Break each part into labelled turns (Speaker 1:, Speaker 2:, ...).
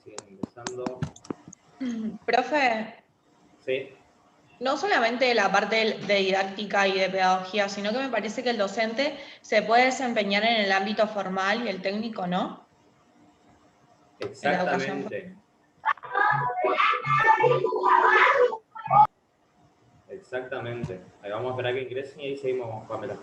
Speaker 1: Siguen ingresando.
Speaker 2: Profe,
Speaker 1: Sí.
Speaker 2: no solamente la parte de didáctica y de pedagogía, sino que me parece que el docente se puede desempeñar en el ámbito formal y el técnico, ¿no? En la educación
Speaker 1: Exactamente. Exactamente. Ahí vamos a esperar que ingresen y ahí seguimos, Pamela.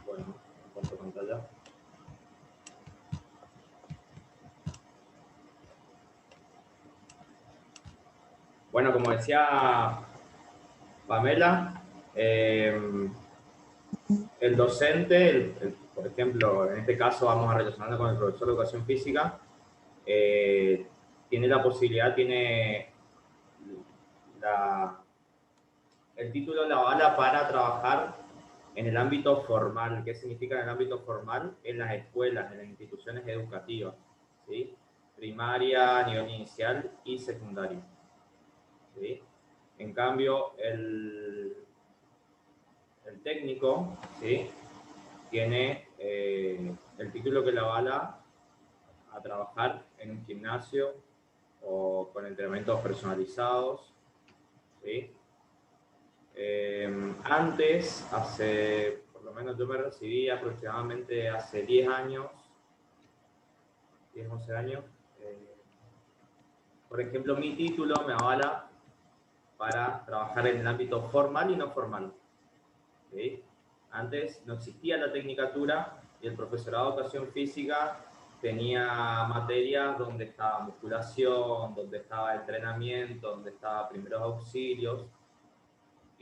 Speaker 1: Bueno, comparto pantalla. Bueno, como decía Pamela, el docente, por ejemplo, en este caso vamos a relacionarlo con el profesor de educación física, tiene la posibilidad, el título la avala para trabajar en el ámbito formal. ¿Qué significa en el ámbito formal? En las escuelas, en las instituciones educativas, ¿sí? Primaria, nivel inicial y secundario, ¿sí? En cambio, el técnico, ¿sí? Tiene el título que le avala a trabajar en un gimnasio o con entrenamientos personalizados, ¿sí? Antes, por lo menos yo me recibí aproximadamente hace 10 años, 10, 11 años. Por ejemplo, mi título me avala para trabajar en el ámbito formal y no formal, ¿sí? Antes no existía la tecnicatura y el profesorado de educación física tenía materias donde estaba musculación, donde estaba entrenamiento, donde estaba primeros auxilios.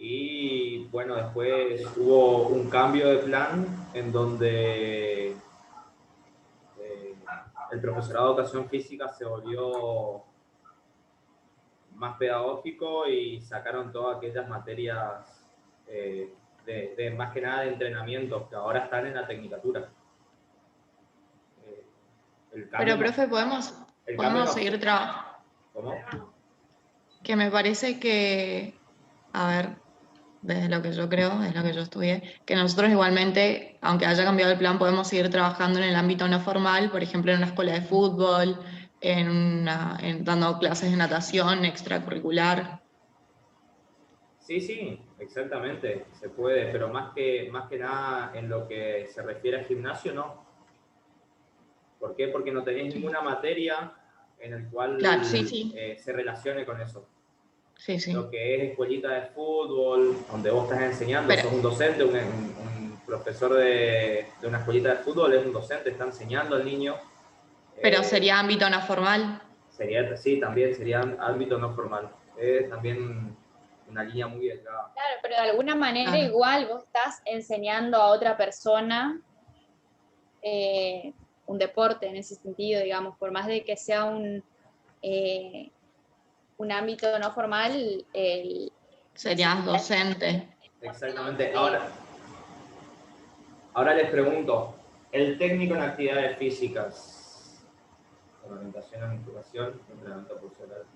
Speaker 1: Y bueno, después hubo un cambio de plan en donde el profesorado de educación física se volvió más pedagógico y sacaron todas aquellas materias más que nada de entrenamiento que ahora están en la tecnicatura.
Speaker 2: Pero, profe, podemos seguir trabajando.
Speaker 1: ¿Cómo?
Speaker 2: Que me parece que, a ver, desde lo que yo creo, es lo que yo estudié, que nosotros igualmente, aunque haya cambiado el plan, podemos seguir trabajando en el ámbito no formal, por ejemplo, en una escuela de fútbol, dando clases de natación extracurricular.
Speaker 1: Sí, sí, exactamente, se puede, pero más que nada en lo que se refiere al gimnasio, no. ¿Por qué? Porque no tenéis ninguna materia en el cual
Speaker 2: Claro, sí.
Speaker 1: Se relacione con eso.
Speaker 2: Sí.
Speaker 1: Lo que es escuelita de fútbol, donde vos estás enseñando, sos un docente, un profesor de una escuelita de fútbol, es un docente, está enseñando al niño.
Speaker 2: Pero sería ámbito no formal.
Speaker 1: Sí, también sería ámbito no formal. Es también una línea muy delgada.
Speaker 3: Claro, pero de alguna manera igual vos estás enseñando a otra persona un deporte en ese sentido, digamos, por más de que sea un ámbito no formal.
Speaker 2: Serías docente.
Speaker 1: Exactamente. Ahora les pregunto, el técnico en actividades físicas, orientación a musculación, entrenamiento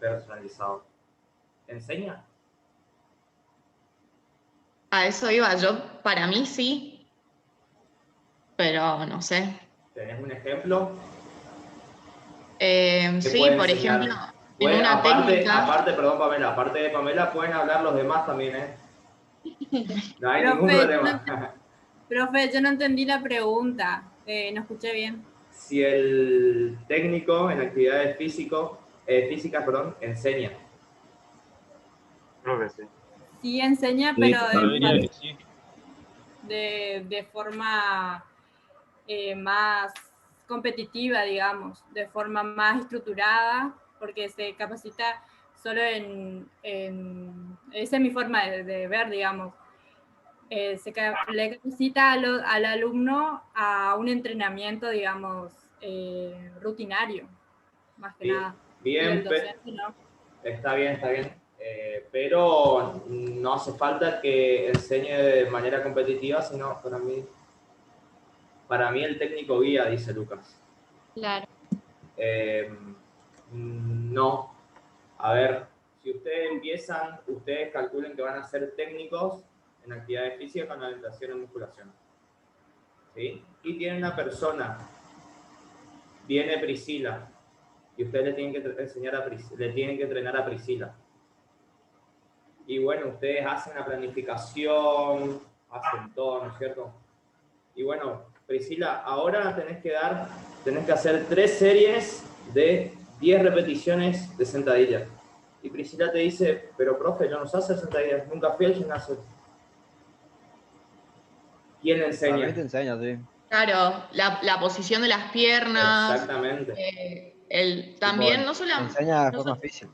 Speaker 1: personalizado, ¿enseña?
Speaker 2: A eso iba yo, para mí sí, pero no sé.
Speaker 1: ¿Tenés un ejemplo?
Speaker 2: Sí, por ejemplo, en una técnica.
Speaker 1: Perdón, Pamela, aparte de Pamela, pueden hablar los demás también, ¿eh? No hay ningún problema.
Speaker 4: Profe, yo no entendí la pregunta, no escuché bien.
Speaker 1: Si el técnico en actividades físicas, enseña.
Speaker 5: Creo que sí.
Speaker 4: Sí enseña, pero de forma más competitiva, digamos, de forma más estructurada, porque se capacita solo esa es mi forma de ver, digamos. Le capacita al alumno a un entrenamiento, digamos, rutinario, más que nada.
Speaker 1: Bien,
Speaker 4: docente, ¿no?
Speaker 1: Está bien. pero no hace falta que enseñe de manera competitiva, sino para mí el técnico guía, dice Lucas.
Speaker 3: Claro.
Speaker 1: No. A ver, si ustedes empiezan, ustedes calculen que van a ser técnicos en actividades físicas con alimentación y musculación. ¿Sí? Y tienen una persona, viene Priscila, y ustedes le tienen que enseñar a le tienen que entrenar a Priscila. Y bueno, ustedes hacen la planificación, hacen todo, ¿no es cierto? Y bueno, Priscila, ahora tenés que hacer 3 series de 10 repeticiones de sentadilla. Y Priscila te dice, pero profe, yo no sé hacer sentadillas, nunca fui al gimnasio. ¿Quién le enseña?
Speaker 5: Para mí te enseña, sí.
Speaker 2: Claro, la posición de las piernas.
Speaker 1: Exactamente.
Speaker 2: También
Speaker 5: Tipo,
Speaker 2: no solamente...
Speaker 5: enseña de forma física.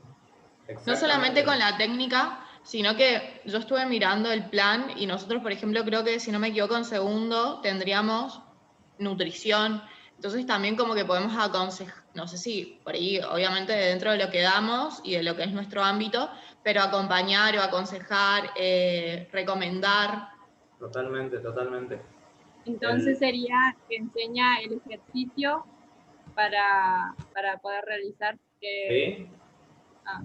Speaker 2: No solamente con la técnica, sino que yo estuve mirando el plan y nosotros, por ejemplo, creo que si no me equivoco, en segundo tendríamos nutrición. Entonces también como que podemos aconsejar, no sé si por ahí, obviamente dentro de lo que damos y de lo que es nuestro ámbito, pero acompañar o aconsejar, recomendar.
Speaker 1: Totalmente, totalmente.
Speaker 4: Entonces sería que enseña el ejercicio para poder realizar.
Speaker 1: ¿Sí?
Speaker 4: Ah.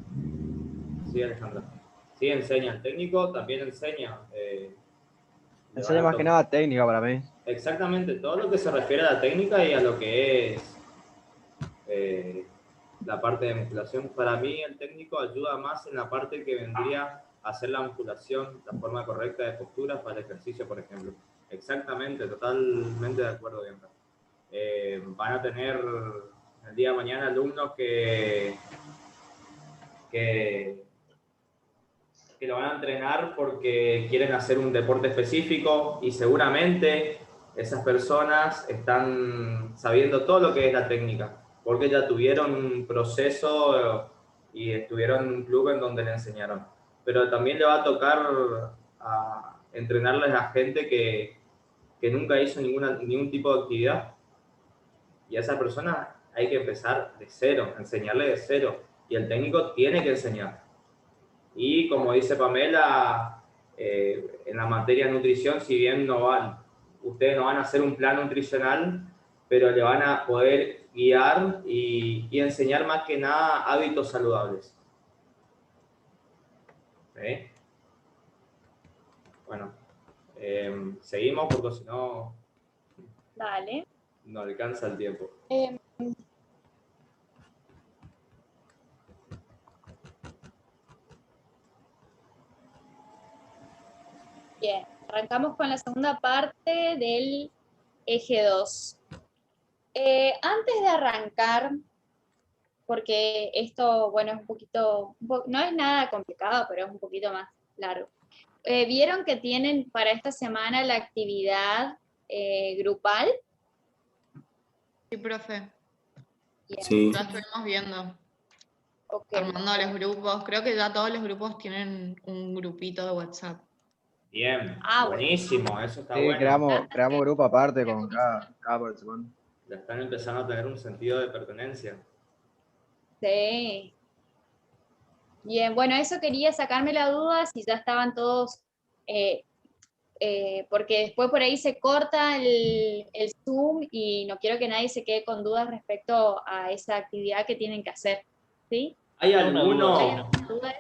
Speaker 1: Sí, Alejandra. Sí, enseña. El técnico también enseña.
Speaker 5: Enseña más que nada técnica para mí.
Speaker 1: Exactamente, todo lo que se refiere a la técnica y a lo que es la parte de musculación. Para mí el técnico ayuda más en la parte que vendría a hacer la musculación, la forma correcta de posturas para el ejercicio, por ejemplo. Exactamente, totalmente de acuerdo, Bianca. Van a tener el día de mañana alumnos que lo van a entrenar porque quieren hacer un deporte específico y seguramente esas personas están sabiendo todo lo que es la técnica, porque ya tuvieron un proceso y estuvieron en un club en donde le enseñaron. Pero también le va a tocar a entrenarles a gente que nunca hizo ningún tipo de actividad. Y a esa persona hay que empezar de cero, enseñarle de cero. Y el técnico tiene que enseñar. Y como dice Pamela, en la materia de nutrición, si bien ustedes no van a hacer un plan nutricional, pero le van a poder guiar y enseñar más que nada hábitos saludables. ¿Sí? Bueno, seguimos porque si no,
Speaker 3: Dale.
Speaker 1: no alcanza el tiempo.
Speaker 3: Bien, arrancamos con la segunda parte del eje 2. Antes de arrancar, porque esto, bueno, es un poquito, no es nada complicado, pero es un poquito más largo. ¿Vieron que tienen para esta semana la actividad grupal?
Speaker 2: Sí, profe.
Speaker 3: Bien.
Speaker 1: Sí.
Speaker 2: Ya estuvimos viendo.
Speaker 3: Okay.
Speaker 2: Armando los grupos. Creo que ya todos los grupos tienen un grupito de WhatsApp.
Speaker 1: Bien,
Speaker 3: Bueno.
Speaker 1: buenísimo, eso está
Speaker 5: Sí,
Speaker 1: bueno.
Speaker 5: creamos grupo aparte con cada participante.
Speaker 1: Ya están empezando a tener un sentido de pertenencia.
Speaker 3: Sí. Bien, bueno, eso quería sacarme la duda si ya estaban todos, porque después por ahí se corta el Zoom y no quiero que nadie se quede con dudas respecto a esa actividad que tienen que hacer. ¿Sí?
Speaker 1: ¿Hay alguno?
Speaker 3: ¿Hay alguna duda?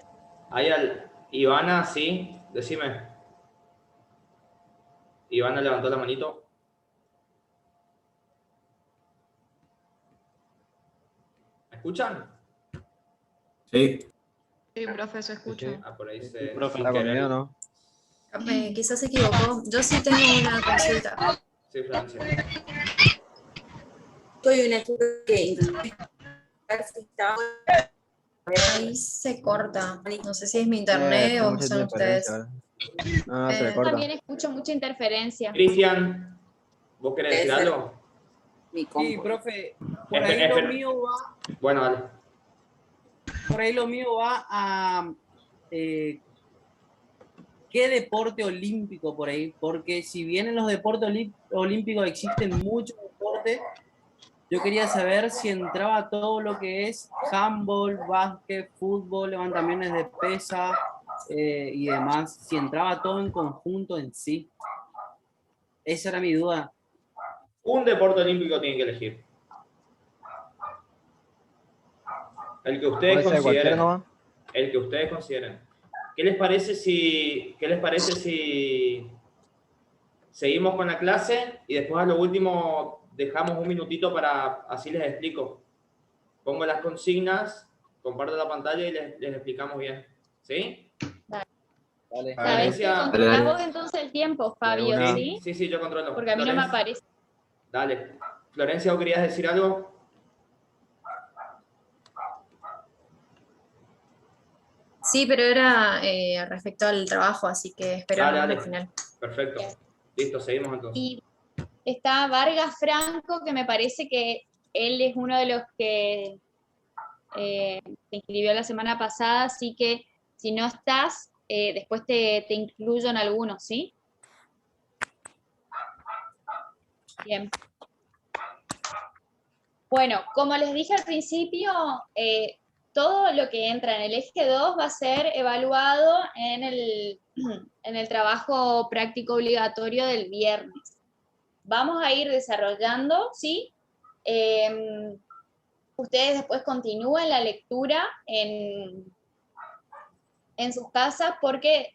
Speaker 1: Ivana, sí, decime. Ivana levantó la manito. ¿Me escuchan?
Speaker 6: Sí.
Speaker 2: Sí, profe, se escucha.
Speaker 5: Sí.
Speaker 1: Por ahí se...
Speaker 6: Profe.
Speaker 5: ¿Está conmigo, no?
Speaker 7: Quizás se equivocó. Yo sí tengo una consulta.
Speaker 1: Sí, Francia.
Speaker 7: Soy una chica que ahí se corta. No sé si es mi internet o
Speaker 5: Mucha
Speaker 7: son ustedes.
Speaker 5: interferencia ahora. No, se le
Speaker 3: Yo
Speaker 5: corta.
Speaker 3: también escucho mucha interferencia.
Speaker 1: Cristian, ¿vos querés decir
Speaker 7: Debe ser.
Speaker 1: algo?
Speaker 6: Sí, profe, por ahí lo mío va,
Speaker 1: Bueno, dale.
Speaker 6: por ahí lo mío va a ¿qué deporte olímpico por ahí? Porque si bien en los deportes olímpicos existen muchos deportes, Yo quería saber si entraba todo lo que es handball, básquet, fútbol, levantamientos de pesa y demás, si entraba todo en conjunto en sí. Esa era mi duda.
Speaker 1: Un deporte olímpico tienen que elegir. El que ustedes
Speaker 5: Puede ser cualquiera
Speaker 1: consideren.
Speaker 5: nomás.
Speaker 1: El que ustedes consideren. ¿Qué les parece si seguimos con la clase y después a lo último dejamos un minutito para, así les explico? Pongo las consignas, comparto la pantalla y les explicamos bien. ¿Sí?
Speaker 6: Vale.
Speaker 3: ¿Sabes que
Speaker 1: Florencia.
Speaker 3: controlás vos entonces el tiempo, Fabio,
Speaker 5: una.
Speaker 3: sí?
Speaker 1: Sí, yo controlo.
Speaker 3: Porque a mí no me aparece.
Speaker 1: Dale. Florencia, ¿vos querías decir algo?
Speaker 7: Sí, pero era respecto al trabajo, así que esperamos
Speaker 1: Dale.
Speaker 7: al final.
Speaker 1: Perfecto.
Speaker 3: Bien.
Speaker 1: Listo, seguimos entonces.
Speaker 3: Y está Vargas Franco, que me parece que él es uno de los que se inscribió la semana pasada, así que si no estás, después te incluyo en algunos, ¿sí? Bien. Bueno, como les dije al principio, todo lo que entra en el eje 2 va a ser evaluado en el trabajo práctico obligatorio del viernes. Vamos a ir desarrollando, ¿sí? Ustedes después continúen la lectura en sus casas porque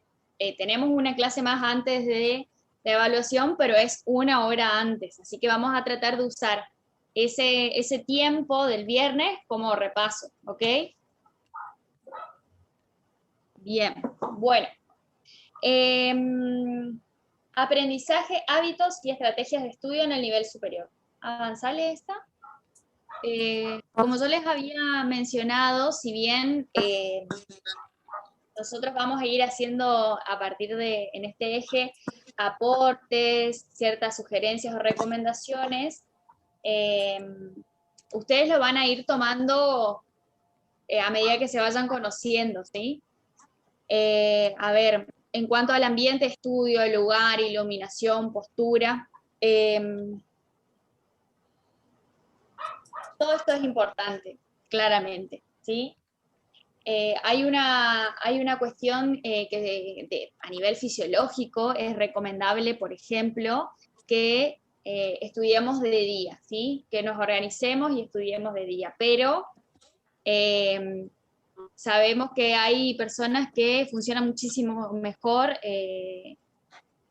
Speaker 3: tenemos una clase más antes de la evaluación, pero es 1 hora antes, así que vamos a tratar de usar ese tiempo del viernes como repaso, ¿ok? Bien, bueno. Aprendizaje, hábitos y estrategias de estudio en el nivel superior. Avanzale esta. Como yo les había mencionado, si bien nosotros vamos a ir haciendo a partir de, en este eje, aportes, ciertas sugerencias o recomendaciones, ustedes lo van a ir tomando a medida que se vayan conociendo, ¿sí? A ver, en cuanto al ambiente, estudio, lugar, iluminación, postura, todo esto es importante, claramente, ¿sí? Hay una cuestión que a nivel fisiológico es recomendable, por ejemplo, que estudiemos de día, ¿sí? Que nos organicemos y estudiemos de día, pero sabemos que hay personas que funcionan muchísimo mejor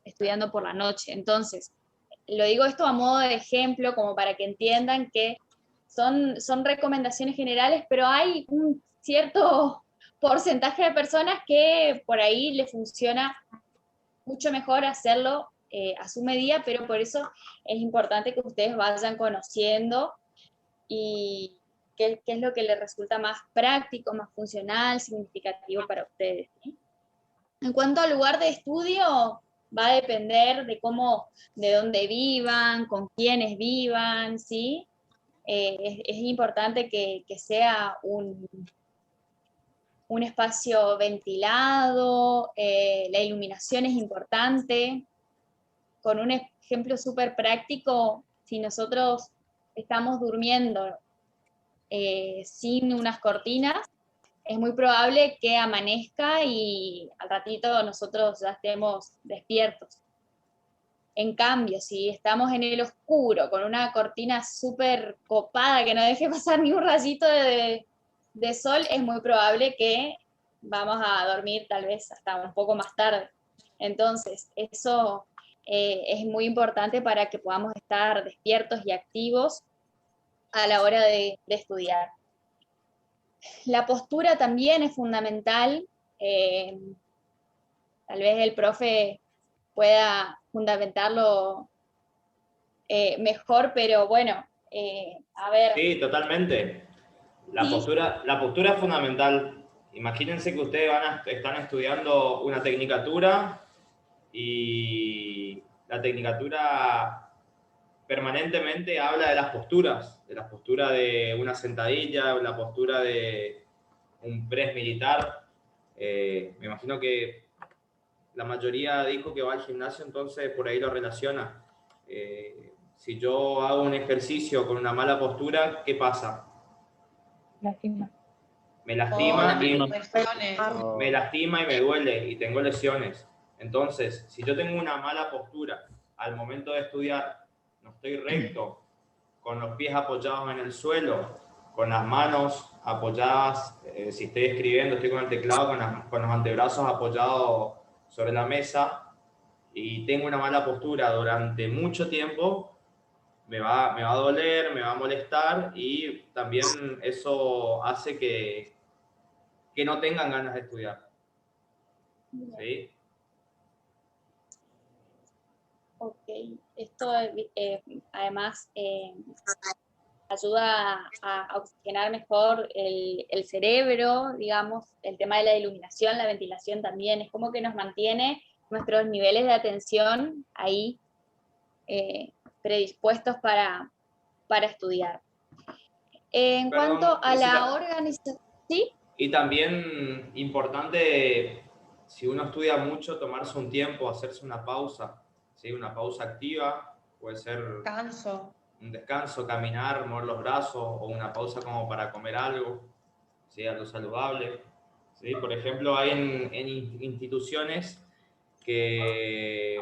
Speaker 3: estudiando por la noche. Entonces, lo digo esto a modo de ejemplo, como para que entiendan que son recomendaciones generales, pero hay un cierto porcentaje de personas que por ahí les funciona mucho mejor hacerlo a su medida, pero por eso es importante que ustedes vayan conociendo y qué es lo que les resulta más práctico, más funcional, significativo para ustedes, ¿sí? En cuanto al lugar de estudio, va a depender de dónde vivan, con quiénes vivan, ¿sí? Es importante que sea un espacio ventilado, la iluminación es importante. Con un ejemplo súper práctico, si nosotros estamos durmiendo sin unas cortinas, es muy probable que amanezca y al ratito nosotros ya estemos despiertos. En cambio, si estamos en el oscuro, con una cortina súper copada que no deje pasar ni un rayito de sol, es muy probable que vamos a dormir tal vez hasta un poco más tarde. Entonces, eso es muy importante para que podamos estar despiertos y activos a la hora de estudiar. La postura también es fundamental. Tal vez el profe pueda fundamentarlo mejor, pero bueno, a ver.
Speaker 1: Sí, totalmente. La postura es fundamental. Imagínense que ustedes están estudiando una tecnicatura y la tecnicatura permanentemente habla de las posturas, de la postura de una sentadilla, la postura de un press militar. Me imagino que la mayoría dijo que va al gimnasio, entonces por ahí lo relaciona. Si yo hago un ejercicio con una mala postura, ¿qué pasa?
Speaker 4: Lástima.
Speaker 1: Me lastima,
Speaker 5: Oh.
Speaker 1: me lastima y me duele y tengo lesiones. Entonces, si yo tengo una mala postura al momento de estudiar, no estoy recto, con los pies apoyados en el suelo, con las manos apoyadas, si estoy escribiendo, estoy con el teclado, con los antebrazos apoyados sobre la mesa, y tengo una mala postura durante mucho tiempo, me va a doler, me va a molestar, y también eso hace que no tengan ganas de estudiar. ¿Sí?
Speaker 3: Ok, esto además ayuda a oxigenar mejor el cerebro, digamos, el tema de la iluminación, la ventilación también, es como que nos mantiene nuestros niveles de atención ahí predispuestos para estudiar. En
Speaker 1: Perdón,
Speaker 3: cuanto a la
Speaker 1: Jessica.
Speaker 3: organización, ¿sí?
Speaker 1: Y también importante, si uno estudia mucho, tomarse un tiempo, hacerse una pausa, ¿sí? Una pausa activa, puede ser
Speaker 2: Canso.
Speaker 1: un descanso, caminar, mover los brazos, o una pausa como para comer algo, ¿sí? Algo saludable, ¿sí? Por ejemplo, hay en instituciones que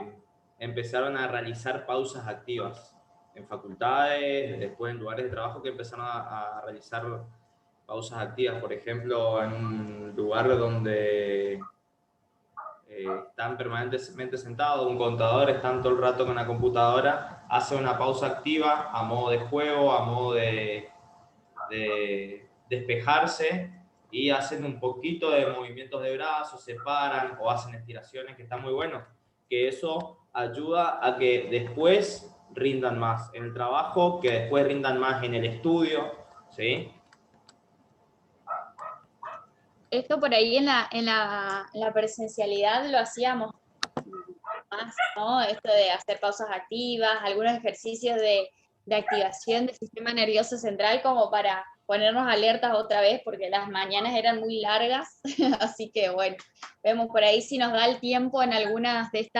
Speaker 1: empezaron a realizar pausas activas, en facultades, después en lugares de trabajo que empezaron a realizar pausas activas. Por ejemplo, en un lugar donde están permanentemente sentados, un contador, están todo el rato con la computadora, hace una pausa activa a modo de juego, a modo de despejarse, y hacen un poquito de movimientos de brazos, se paran o hacen estiraciones, que está muy bueno, que eso ayuda a que después rindan más en el trabajo, que después rindan más en el estudio, ¿sí?
Speaker 3: Esto por ahí en la presencialidad lo hacíamos más, ¿no? Esto de hacer pausas activas, algunos ejercicios de activación del sistema nervioso central como para ponernos alertas otra vez, porque las mañanas eran muy largas, así que bueno, vemos por ahí si nos da el tiempo en algunas de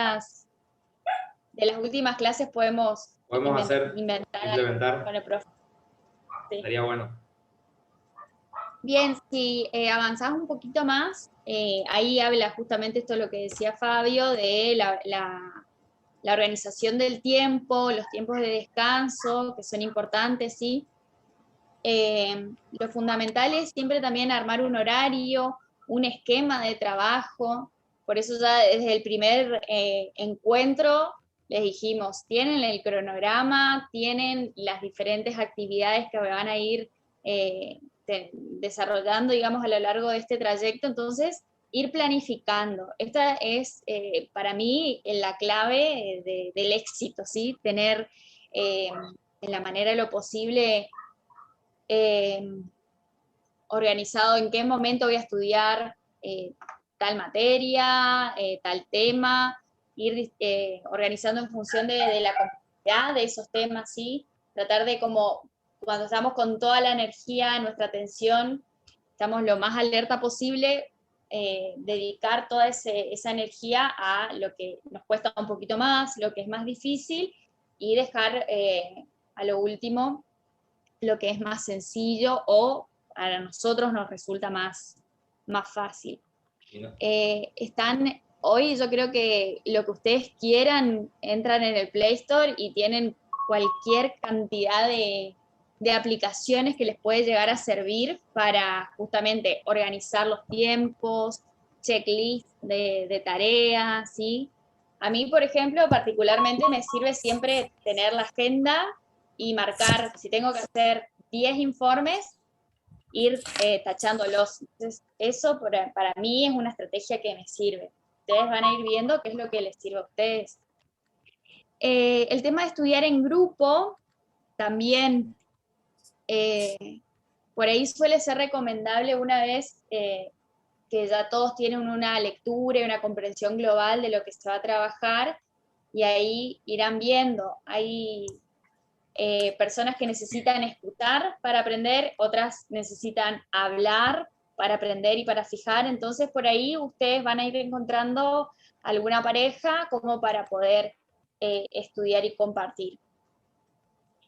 Speaker 3: las últimas clases podemos
Speaker 1: implementar,
Speaker 3: con el profe. Sí.
Speaker 1: estaría bueno.
Speaker 3: Bien, si avanzás un poquito más, ahí habla justamente esto lo que decía Fabio, de la organización del tiempo, los tiempos de descanso, que son importantes, ¿sí? Lo fundamental es siempre también armar un horario, un esquema de trabajo, por eso ya desde el primer encuentro les dijimos, tienen el cronograma, tienen las diferentes actividades que van a ir desarrollando, digamos, a lo largo de este trayecto, entonces ir planificando. Esta es para mí la clave del éxito, ¿sí? Tener en la manera de lo posible organizado en qué momento voy a estudiar tal materia, tal tema, ir organizando en función de la complejidad de esos temas, ¿sí? Tratar de como, cuando estamos con toda la energía, nuestra atención, estamos lo más alerta posible, dedicar toda esa energía a lo que nos cuesta un poquito más, lo que es más difícil, y dejar a lo último lo que es más sencillo o a nosotros nos resulta más fácil. Hoy yo creo que lo que ustedes quieran, entran en el Play Store y tienen cualquier cantidad de aplicaciones que les puede llegar a servir para justamente organizar los tiempos, checklist de tareas, ¿sí? A mí, por ejemplo, particularmente me sirve siempre tener la agenda y marcar, si tengo que hacer 10 informes, ir tachándolos. Entonces, eso para mí es una estrategia que me sirve. Ustedes van a ir viendo qué es lo que les sirve a ustedes. El tema de estudiar en grupo, también por ahí suele ser recomendable una vez que ya todos tienen una lectura y una comprensión global de lo que se va a trabajar, y ahí irán viendo. Hay personas que necesitan escuchar para aprender, otras necesitan hablar para aprender y para fijar, entonces por ahí ustedes van a ir encontrando alguna pareja como para poder estudiar y compartir.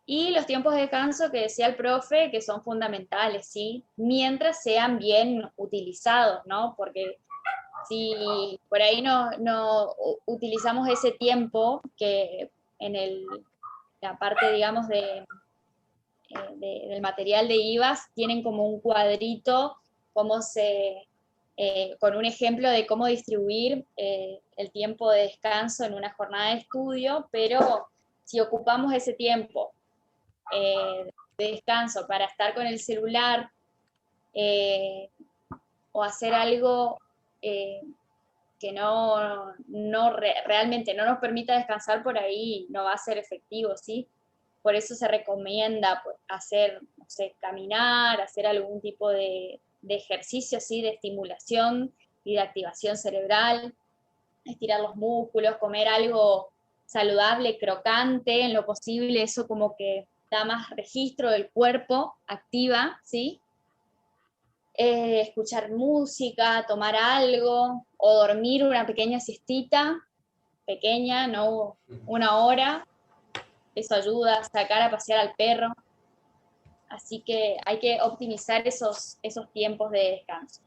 Speaker 3: Y los tiempos de descanso que decía el profe, que son fundamentales, ¿sí? Mientras sean bien utilizados, ¿no? Porque si por ahí no utilizamos ese tiempo que en la parte, digamos, del material de IVAS, tienen como un cuadrito, con un ejemplo de cómo distribuir el tiempo de descanso en una jornada de estudio, pero si ocupamos ese tiempo de descanso para estar con el celular o hacer algo que realmente no nos permita descansar, por ahí no va a ser efectivo, ¿sí? Por eso se recomienda hacer, no sé, caminar, hacer algún tipo de ejercicio, ¿sí? De estimulación y de activación cerebral, estirar los músculos, comer algo saludable, crocante, en lo posible, eso como que da más registro del cuerpo, activa, ¿sí? Escuchar música, tomar algo, o dormir una pequeña siestita, pequeña, no 1 hora, eso ayuda a sacar a pasear al perro, así que hay que optimizar esos tiempos de descanso.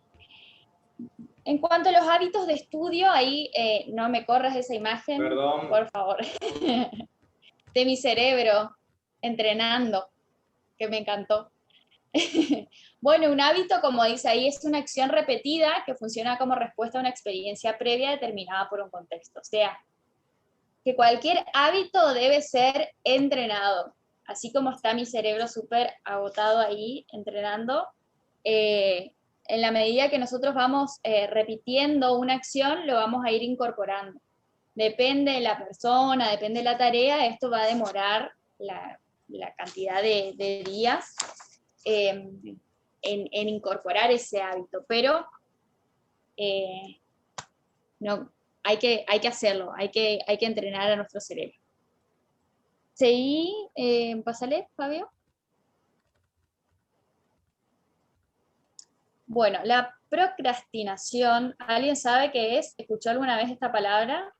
Speaker 3: En cuanto a los hábitos de estudio, ahí no me corras esa imagen,
Speaker 1: Perdón.
Speaker 3: por favor, de mi cerebro entrenando, que me encantó. Bueno, un hábito, como dice ahí, es una acción repetida que funciona como respuesta a una experiencia previa determinada por un contexto. O sea, que cualquier hábito debe ser entrenado. Así como está mi cerebro súper agotado ahí entrenando, en la medida que nosotros vamos repitiendo una acción, lo vamos a ir incorporando. Depende de la persona, depende de la tarea, esto va a demorar la cantidad de días en incorporar ese hábito, pero no, hay que hacerlo, hay que entrenar a nuestro cerebro. Seguí, pásale, Fabio. Bueno, la procrastinación, ¿alguien sabe qué es? ¿Escuchó alguna vez esta palabra?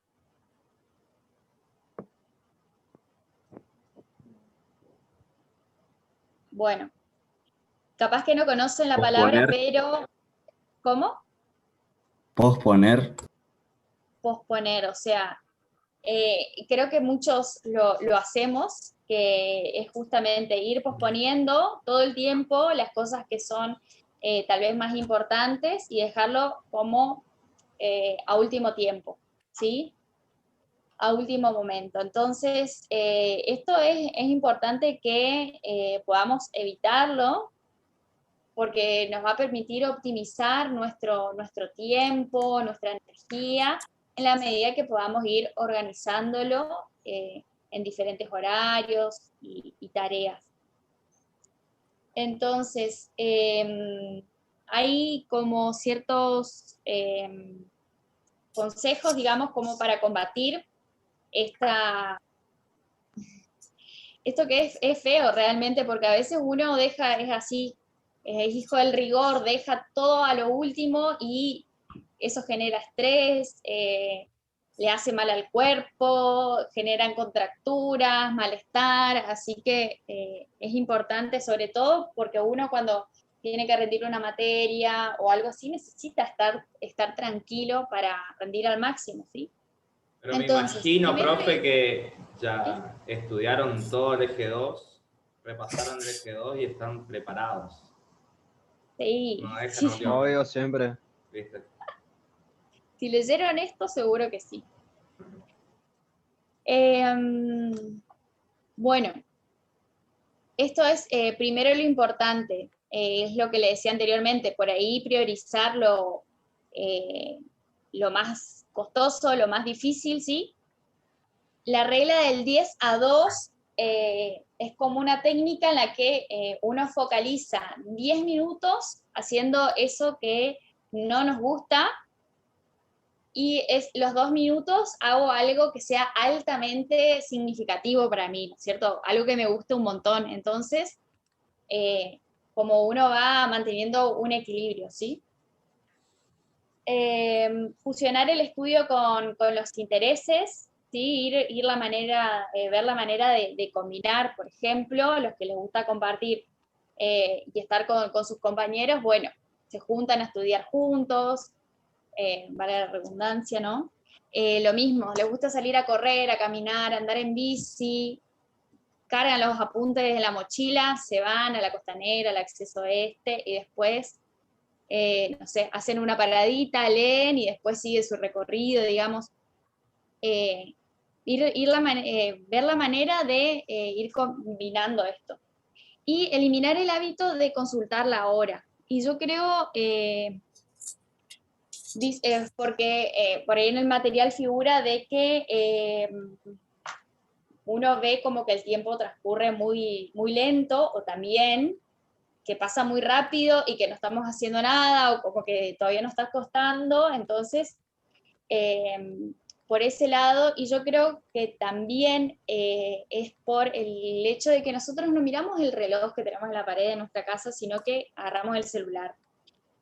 Speaker 3: Bueno, capaz que no conocen la palabra, pero ¿cómo?
Speaker 8: Posponer.
Speaker 3: Posponer, o sea, creo que muchos lo hacemos, que es justamente ir posponiendo todo el tiempo las cosas que son tal vez más importantes y dejarlo como a último tiempo, ¿sí? A último momento. Entonces, esto es importante que podamos evitarlo, porque nos va a permitir optimizar nuestro tiempo, nuestra energía, en la medida que podamos ir organizándolo en diferentes horarios y tareas. Entonces, hay como ciertos consejos, digamos, como para combatir esto que es feo realmente, porque a veces uno es así, es hijo del rigor, deja todo a lo último y eso genera estrés, le hace mal al cuerpo, generan contracturas, malestar, así que es importante, sobre todo porque uno cuando tiene que rendir una materia o algo así, necesita estar tranquilo para rendir al máximo, ¿sí?
Speaker 1: Pero
Speaker 3: entonces,
Speaker 1: me imagino, profe, que ya estudiaron todo el eje 2, repasaron el eje 2 y están preparados.
Speaker 3: Sí,
Speaker 1: No dejan
Speaker 3: sí.
Speaker 1: última
Speaker 5: Obvio,
Speaker 1: parte,
Speaker 5: siempre.
Speaker 1: ¿viste?
Speaker 3: Si leyeron esto, seguro que sí. Bueno, esto es primero lo importante, es lo que le decía anteriormente, por ahí priorizar lo más costoso, lo más difícil, ¿sí? La regla del 10-2 es como una técnica en la que uno focaliza 10 minutos haciendo eso que no nos gusta, y los 2 minutos hago algo que sea altamente significativo para mí, ¿no es cierto? Algo que me guste un montón. Entonces, como uno va manteniendo un equilibrio, ¿sí? Fusionar el estudio con los intereses, ¿sí? Ir la manera, ver la manera de combinar, por ejemplo, los que les gusta compartir y estar con sus compañeros, bueno, se juntan a estudiar juntos, vale la redundancia, ¿no? Lo mismo, les gusta salir a correr, a caminar, a andar en bici, cargan los apuntes en la mochila, se van a la Costanera, al Acceso Este, y después, no sé, hacen una paradita, leen, y después sigue su recorrido, digamos. Ver la manera de ir combinando esto. Y eliminar el hábito de consultar la hora. Y yo creo, porque por ahí en el material figura de que uno ve como que el tiempo transcurre muy, muy lento, o también que pasa muy rápido y que no estamos haciendo nada, o como que todavía nos está costando, entonces, por ese lado, y yo creo que también es por el hecho de que nosotros no miramos el reloj que tenemos en la pared de nuestra casa, sino que agarramos el celular.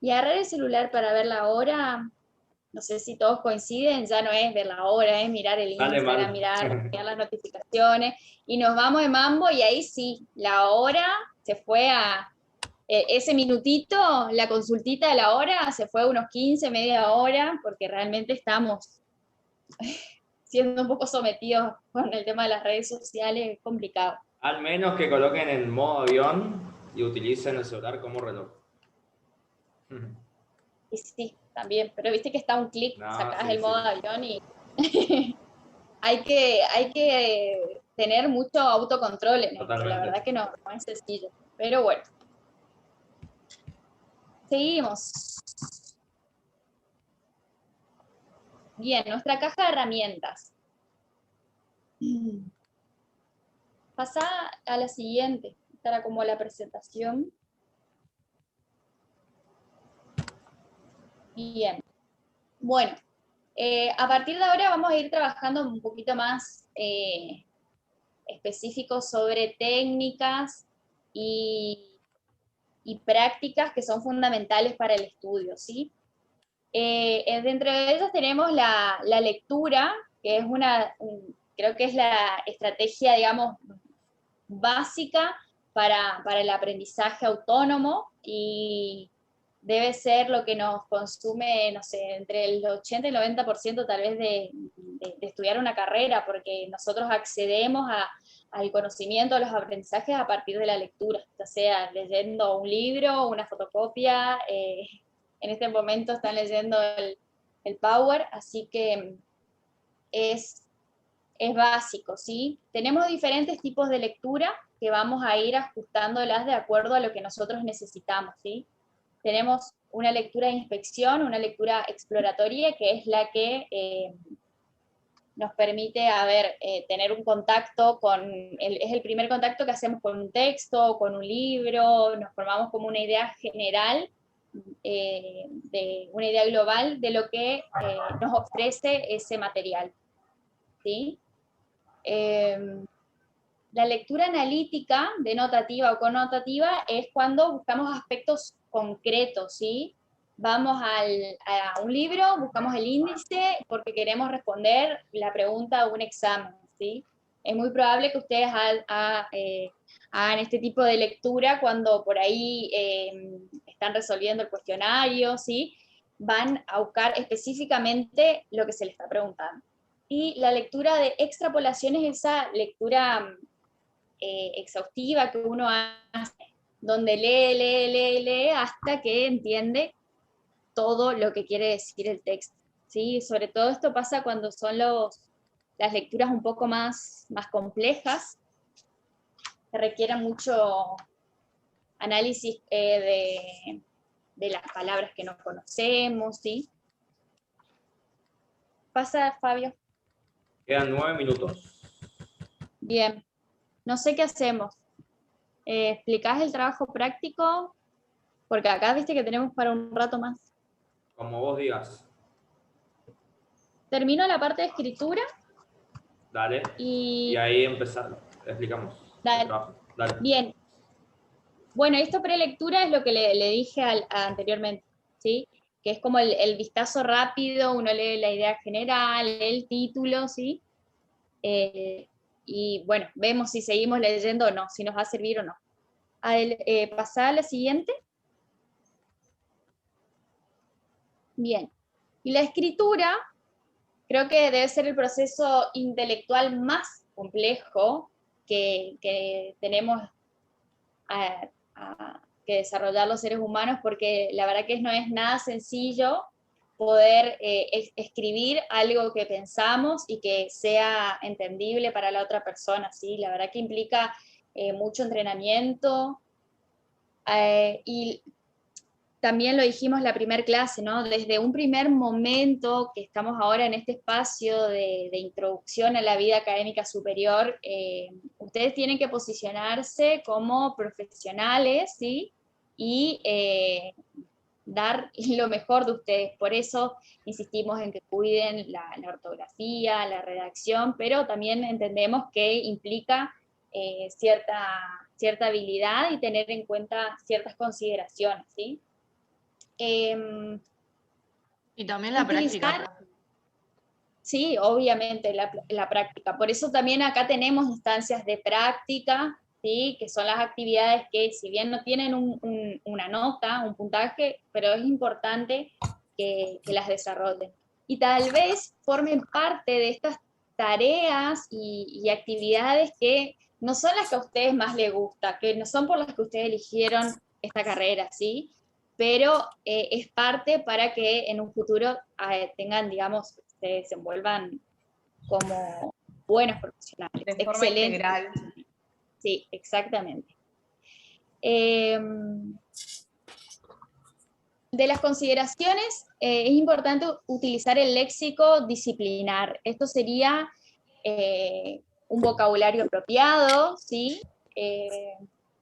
Speaker 3: Y agarrar el celular para ver la hora, no sé si todos coinciden, ya no es ver la hora, es mirar el Instagram, mirar las notificaciones, y nos vamos de mambo, y ahí sí, la hora se fue a... ese minutito, la consultita de la hora, se fue a unos 15, media hora, porque realmente estamos siendo un poco sometidos con el tema de las redes sociales, es complicado.
Speaker 1: Al menos que coloquen en modo avión y utilicen el celular como reloj.
Speaker 3: Y sí, también, pero viste que está un clic, sacás el modo avión y hay que tener mucho autocontrol en esto, la verdad que no es sencillo, pero bueno. Seguimos. Bien, nuestra caja de herramientas. Pasa a la siguiente, esta era como la presentación. Bien, bueno, a partir de ahora vamos a ir trabajando un poquito más específico sobre técnicas y prácticas que son fundamentales para el estudio, ¿sí? Dentro de ellas tenemos la lectura, que es creo que es la estrategia, digamos, básica para el aprendizaje autónomo, y debe ser lo que nos consume, no sé, entre el 80 y el 90% tal vez de estudiar una carrera, porque nosotros accedemos al conocimiento, a los aprendizajes a partir de la lectura, ya sea leyendo un libro, una fotocopia, en este momento están leyendo el Power, así que es básico, ¿sí? Tenemos diferentes tipos de lectura que vamos a ir ajustándolas de acuerdo a lo que nosotros necesitamos, ¿sí? Tenemos una lectura de inspección, una lectura exploratoria, que es la que nos permite, tener un contacto es el primer contacto que hacemos con un texto, con un libro, nos formamos como una idea general, de una idea global de lo que nos ofrece ese material, ¿sí? La lectura analítica, denotativa o connotativa, es cuando buscamos aspectos concretos, ¿sí? Vamos a un libro, buscamos el índice porque queremos responder la pregunta de un examen, ¿sí? Es muy probable que ustedes hagan este tipo de lectura cuando por ahí están resolviendo el cuestionario, ¿sí? Van a buscar específicamente lo que se les está preguntando. Y la lectura de extrapolación es esa lectura exhaustiva que uno hace, donde lee hasta que entiende todo lo que quiere decir el texto, ¿sí? Sobre todo esto pasa cuando son las lecturas un poco más complejas, que requieren mucho análisis de las palabras que no conocemos, ¿sí? Pasa, Fabio.
Speaker 1: Quedan 9 minutos.
Speaker 3: Bien. No sé qué hacemos. ¿Explicás el trabajo práctico? Porque acá viste que tenemos para un rato más.
Speaker 1: Como vos digas.
Speaker 3: Termino la parte de escritura.
Speaker 1: Dale. Y ahí explicamos.
Speaker 3: Dale.
Speaker 1: Dale.
Speaker 3: Bien. Bueno, esto prelectura es lo que le dije anteriormente, ¿sí? Que es como el vistazo rápido, uno lee la idea general, lee el título, ¿sí? Y bueno, vemos si seguimos leyendo o no, si nos va a servir o no. Pasar a la siguiente. Bien. Y la escritura, creo que debe ser el proceso intelectual más complejo que tenemos que desarrollar los seres humanos, porque la verdad que no es nada sencillo poder escribir algo que pensamos y que sea entendible para la otra persona, ¿sí? La verdad que implica mucho entrenamiento, y también lo dijimos en la primera clase, ¿no? Desde un primer momento que estamos ahora en este espacio de introducción a la vida académica superior, ustedes tienen que posicionarse como profesionales, ¿sí? Y dar lo mejor de ustedes. Por eso insistimos en que cuiden la ortografía, la redacción, pero también entendemos que implica cierta habilidad y tener en cuenta ciertas consideraciones, ¿sí?
Speaker 2: Y también la práctica.
Speaker 3: Sí, obviamente la práctica. Por eso también acá tenemos instancias de práctica, ¿sí? Que son las actividades que, si bien no tienen una nota, un puntaje, pero es importante que las desarrollen. Y tal vez formen parte de estas tareas y actividades que no son las que a ustedes más les gusta, que no son por las que ustedes eligieron esta carrera, ¿sí? Pero es parte para que en un futuro tengan, digamos, se desenvuelvan como buenos profesionales.
Speaker 9: De forma integral.
Speaker 3: Sí, exactamente. De las consideraciones, es importante utilizar el léxico disciplinar. Esto sería un vocabulario apropiado, ¿sí?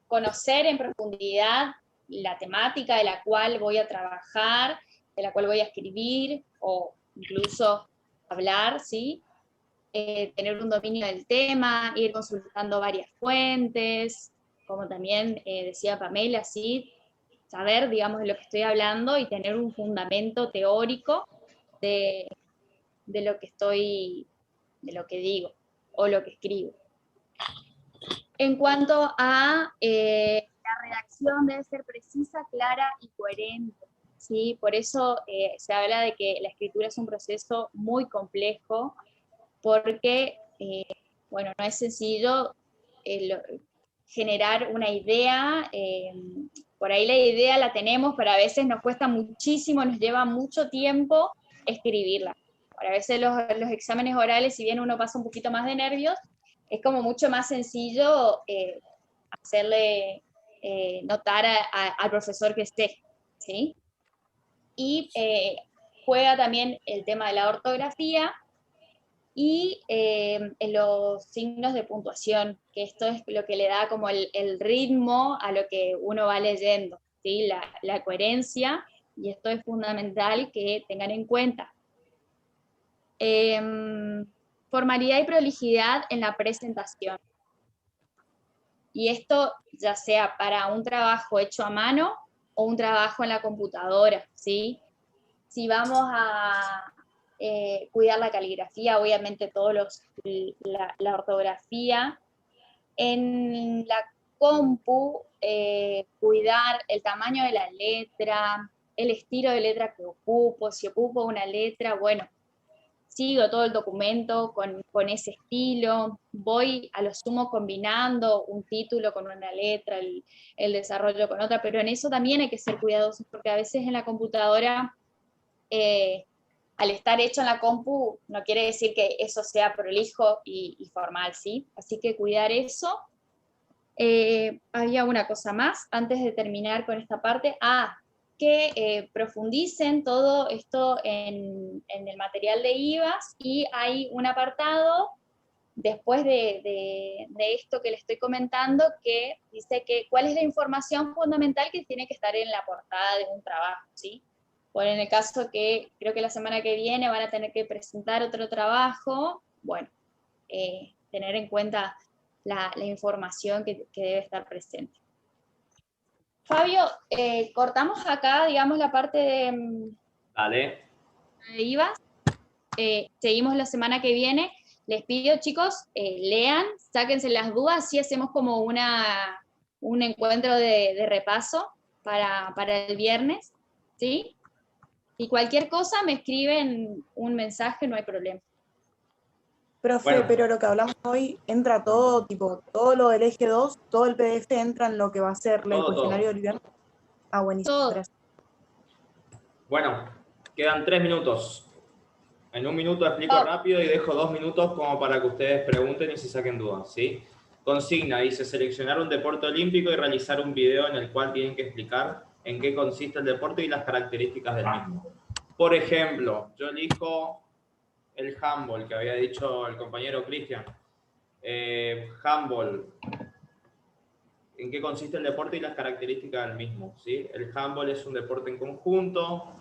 Speaker 3: Conocer en profundidad la temática de la cual voy a trabajar, de la cual voy a escribir, o incluso hablar, ¿sí? Tener un dominio del tema, ir consultando varias fuentes, como también decía Pamela, ¿sí? Saber, digamos, de lo que estoy hablando y tener un fundamento teórico de lo que digo o lo que escribo. En cuanto a la redacción, debe ser precisa, clara y coherente, ¿sí? Por eso se habla de que la escritura es un proceso muy complejo, porque, bueno, no es sencillo generar una idea, por ahí la idea la tenemos, pero a veces nos cuesta muchísimo, nos lleva mucho tiempo escribirla. A veces los exámenes orales, si bien uno pasa un poquito más de nervios, es como mucho más sencillo hacerle notar al profesor que esté, ¿sí? Y juega también el tema de la ortografía y los signos de puntuación, que esto es lo que le da como el ritmo a lo que uno va leyendo, ¿sí? La coherencia, y esto es fundamental que tengan en cuenta. Formalidad y prolijidad en la presentación. Y esto ya sea para un trabajo hecho a mano o un trabajo en la computadora, ¿sí? Si vamos a cuidar la caligrafía, obviamente la ortografía. En la compu, cuidar el tamaño de la letra, el estilo de letra que ocupo, si ocupo una letra, bueno, sigo todo el documento con ese estilo, voy a lo sumo combinando un título con una letra, el desarrollo con otra, pero en eso también hay que ser cuidadosos, porque a veces en la computadora, al estar hecho en la compu, no quiere decir que eso sea prolijo y formal, ¿sí? Así que cuidar eso. Había una cosa más, antes de terminar con esta parte, que profundicen todo esto en el material de IVAS, y hay un apartado después de esto que les estoy comentando que dice que cuál es la información fundamental que tiene que estar en la portada de un trabajo, ¿sí? Por en el caso que creo que la semana que viene van a tener que presentar otro trabajo, bueno, tener en cuenta la información que debe estar presente. Fabio, cortamos acá, digamos, la parte de
Speaker 1: Dale.
Speaker 3: IVAS. Seguimos la semana que viene. les pido, chicos, lean, sáquense las dudas, así hacemos como un encuentro de repaso para el viernes, ¿sí? Y cualquier cosa me escriben un mensaje, no hay problema.
Speaker 9: Profe,
Speaker 1: Bueno.
Speaker 9: pero lo que hablamos hoy entra todo, tipo, todo lo del eje 2, todo el PDF entra en lo que va a ser el cuestionario del viernes. Ah, buenísimo,
Speaker 3: Todo.
Speaker 9: gracias.
Speaker 1: Bueno, quedan 3 minutos. En 1 minuto explico rápido y dejo 2 minutos como para que ustedes pregunten y se saquen dudas, ¿sí? Consigna, dice seleccionar un deporte olímpico y realizar un video en el cual tienen que explicar en qué consiste el deporte y las características del mismo. Por ejemplo, yo elijo el handball, que había dicho el compañero Cristian. Handball. ¿En qué consiste el deporte y las características del mismo? ¿Sí? El handball es un deporte en conjunto,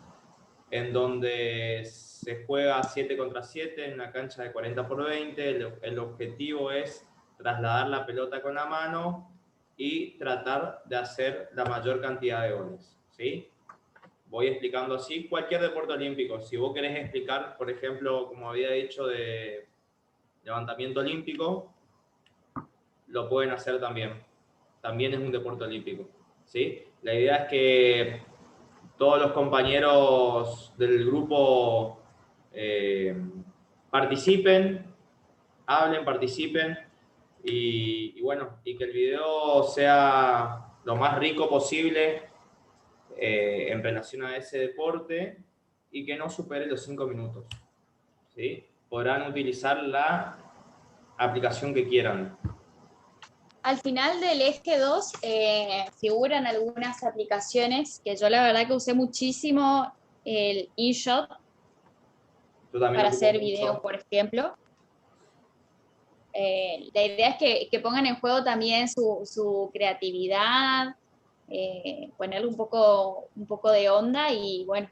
Speaker 1: en donde se juega 7 contra 7 en una cancha de 40 por 20. El objetivo es trasladar la pelota con la mano y tratar de hacer la mayor cantidad de goles, ¿sí? Voy explicando así cualquier deporte olímpico. Si vos querés explicar, por ejemplo, como había dicho, de levantamiento olímpico, lo pueden hacer también. También es un deporte olímpico, ¿sí? La idea es que todos los compañeros del grupo participen, hablen, participen y bueno, y que el video sea lo más rico posible en relación a ese deporte y que no supere los 5 minutos, ¿sí? Podrán utilizar la aplicación que quieran.
Speaker 3: Al final del eje 2 figuran algunas aplicaciones que yo la verdad que usé muchísimo, el eShot para hacer videos, por ejemplo. La idea es que pongan en juego también su creatividad, ponerle un poco de onda y bueno,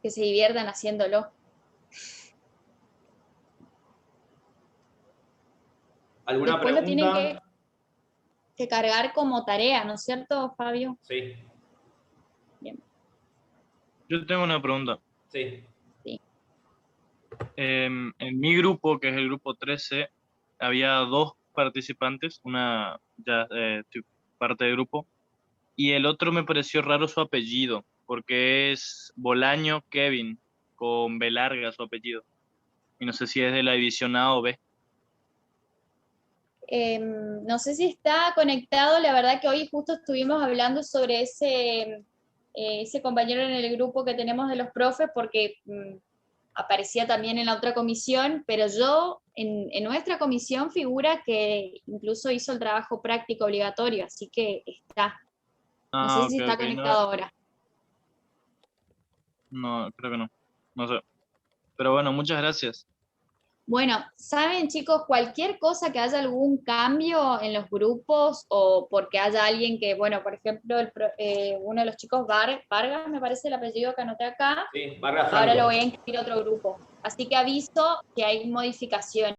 Speaker 3: que se diviertan haciéndolo.
Speaker 1: ¿Alguna
Speaker 3: Después
Speaker 1: pregunta?
Speaker 3: lo tienen que cargar como tarea, ¿no es cierto, Fabio?
Speaker 1: Sí.
Speaker 3: Bien.
Speaker 10: Yo tengo una pregunta.
Speaker 1: Sí.
Speaker 3: Sí.
Speaker 10: En mi grupo, que es el grupo 13, había 2 participantes, una ya parte del grupo, y el otro me pareció raro su apellido, porque es Bolaño Kevin, con B larga su apellido. Y no sé si es de la división A o B.
Speaker 3: No sé si está conectado, la verdad que hoy justo estuvimos hablando sobre ese compañero en el grupo que tenemos de los profes, porque aparecía también en la otra comisión, pero yo, en nuestra comisión figura que incluso hizo el trabajo práctico obligatorio, así que está. No sé si está conectado ahora.
Speaker 10: No, creo que no. No sé. Pero bueno, muchas gracias.
Speaker 3: Bueno, saben chicos, cualquier cosa que haya algún cambio en los grupos o porque haya alguien que, bueno, por ejemplo, uno de los chicos, Vargas, me parece el apellido que anoté acá,
Speaker 1: Sí, Vargas
Speaker 3: ahora
Speaker 1: Franco.
Speaker 3: lo voy a inscribir a otro grupo. Así que aviso que hay modificaciones.